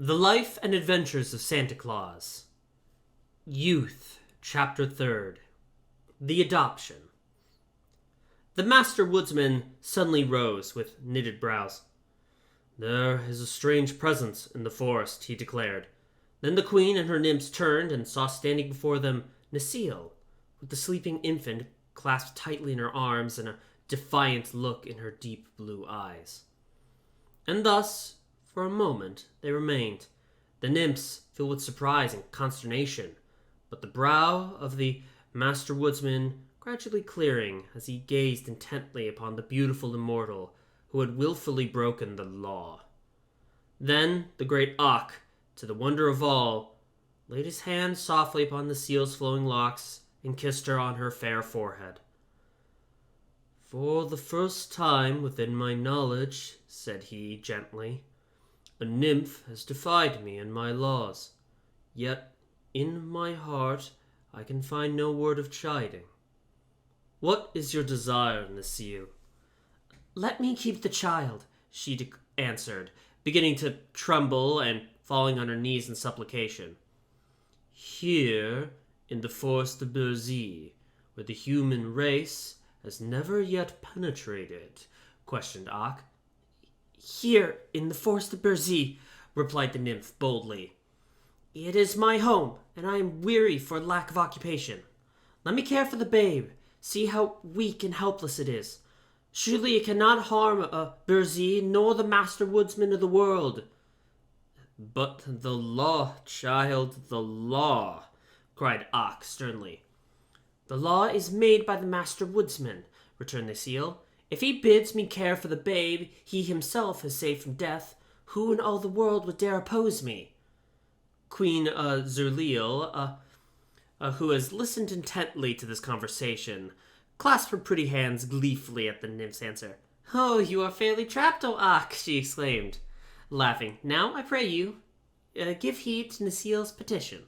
The Life and Adventures of Santa Claus. Youth, Chapter 3rd. The Adoption. The Master Woodsman suddenly rose with knitted brows. "There is a strange presence in the forest," he declared. Then the Queen and her nymphs turned and saw standing before them Necile, with the sleeping infant clasped tightly in her arms and a defiant look in her deep blue eyes. And thus, for a moment, they remained, the nymphs filled with surprise and consternation, but the brow of the Master Woodsman gradually clearing as he gazed intently upon the beautiful immortal who had wilfully broken the law. Then the great Ak, to the wonder of all, laid his hand softly upon Necile's flowing locks and kissed her on her fair forehead. "For the first time within my knowledge," said he gently, "a nymph has defied me and my laws. Yet in my heart I can find no word of chiding. What is your desire, Necile?" "Let me keep the child," she answered, beginning to tremble and falling on her knees in supplication. "Here, in the forest of Berzy, where the human race has never yet penetrated?" questioned Ak. "Here, in the forest of Berzy," replied the nymph boldly. "It is my home, and I am weary for lack of occupation. Let me care for the babe. See how weak and helpless it is. Surely it cannot harm Berzy, nor the Master Woodsman of the world." "But the law, child, the law," cried Ak sternly. "The law is made by the Master Woodsman," returned Necile. "If he bids me care for the babe he himself has saved from death, who in all the world would dare oppose me?" Queen Zerlil, who has listened intently to this conversation, clasped her pretty hands gleefully at the nymph's answer. "Oh, you are fairly trapped, O Ak!" she exclaimed, laughing. "Now, I pray you, give heed to Necile's petition."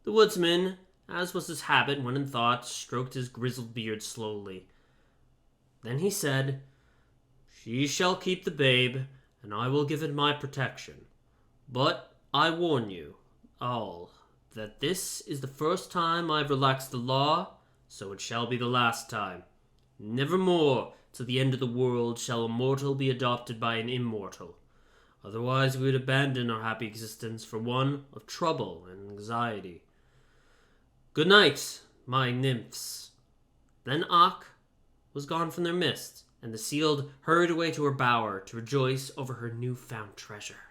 The woodsman, as was his habit when in thought, stroked his grizzled beard slowly. Then he said, "She shall keep the babe, and I will give it my protection. But I warn you all that this is the first time I have relaxed the law, so it shall be the last time. Nevermore, till the end of the world, shall a mortal be adopted by an immortal. Otherwise we would abandon our happy existence for one of trouble and anxiety. Good night, my nymphs." Then Ak was gone from their midst, and Necile hurried away to her bower to rejoice over her new-found treasure.